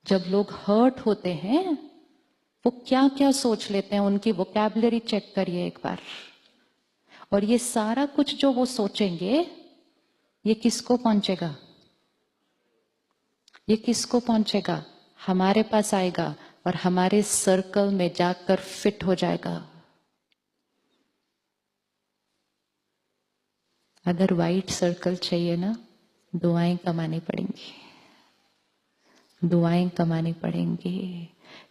जब लोग हर्ट होते हैं वो क्या क्या सोच लेते हैं, उनकी वोकैबुलरी चेक करिए एक बार। और ये सारा कुछ जो वो सोचेंगे ये किसको पहुंचेगा? ये किसको पहुंचेगा? हमारे पास आएगा और हमारे सर्कल में जाकर फिट हो जाएगा। अगर वाइट सर्कल चाहिए ना, दुआएं कमानी पड़ेंगी, दुआएं कमानी पड़ेंगी।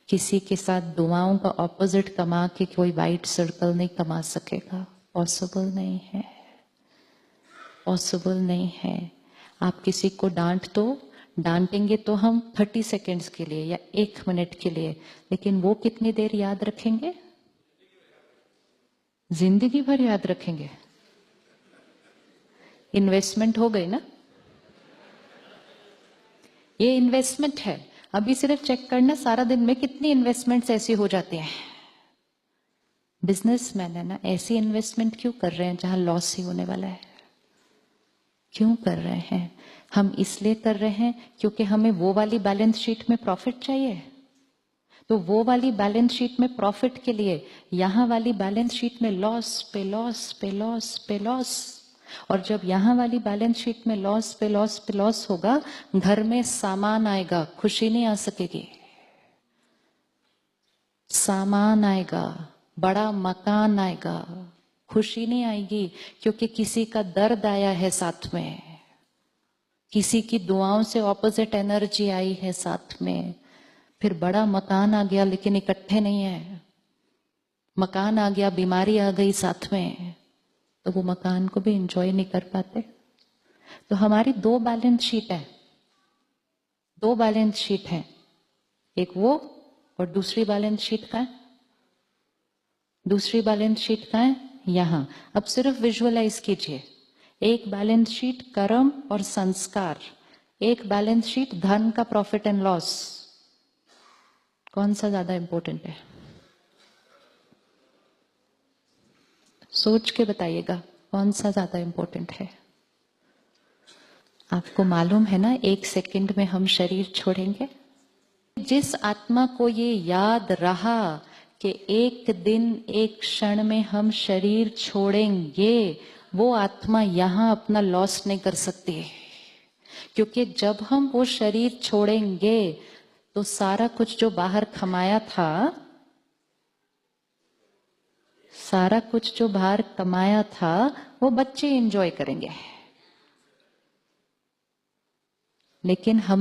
किसी के साथ दुआओं का ऑपोजिट कमा के कोई वाइट सर्कल नहीं कमा सकेगा। पॉसिबल नहीं है, पॉसिबल नहीं है। आप किसी को डांटेंगे तो हम 30 सेकेंड्स के लिए या 1 मिनट के लिए, लेकिन वो कितनी देर याद रखेंगे? जिंदगी भर याद रखेंगे। इन्वेस्टमेंट हो गई ना, ये इन्वेस्टमेंट है। अभी सिर्फ चेक करना सारा दिन में कितनी इन्वेस्टमेंट्स ऐसी हो जाती हैं। बिजनेसमैन है ना, ऐसी इन्वेस्टमेंट क्यों कर रहे हैं जहां लॉस ही होने वाला है? क्यों कर रहे हैं? हम इसलिए कर रहे हैं क्योंकि हमें वो वाली बैलेंस शीट में प्रॉफिट चाहिए। तो वो वाली बैलेंस शीट में प्रॉफिट के लिए यहां वाली बैलेंस शीट में लॉस पे लॉस पे लॉस पे लॉस। और जब यहां वाली बैलेंस शीट में लॉस पे लॉस पे लॉस होगा, घर में सामान आएगा, खुशी नहीं आ सकेगी। सामान आएगा, बड़ा मकान आएगा, खुशी नहीं आएगी, क्योंकि किसी का दर्द आया है साथ में, किसी की दुआओं से ऑपोजिट एनर्जी आई है साथ में। फिर बड़ा मकान आ गया लेकिन इकट्ठे नहीं है, मकान आ गया, बीमारी आ गई साथ में, तो वो मकान को भी एंजॉय नहीं कर पाते। तो हमारी 2 बैलेंस शीट है, 2 बैलेंस शीट है, एक वो और दूसरी बैलेंस शीट का है, दूसरी बैलेंस शीट का है यहां। अब सिर्फ विजुअलाइज कीजिए, एक बैलेंस शीट कर्म और संस्कार, एक बैलेंस शीट धन का प्रॉफिट एंड लॉस। कौन सा ज्यादा इंपॉर्टेंट है? सोच के बताइएगा कौन सा ज्यादा इंपॉर्टेंट है। आपको मालूम है ना, 1 सेकंड में हम शरीर छोड़ेंगे। जिस आत्मा को ये याद रहा कि एक दिन एक क्षण में हम शरीर छोड़ेंगे, वो आत्मा यहां अपना लॉस नहीं कर सकती है। क्योंकि जब हम वो शरीर छोड़ेंगे तो सारा कुछ जो बाहर कमाया था, सारा कुछ जो बाहर कमाया था, वो बच्चे एंजॉय करेंगे। लेकिन हम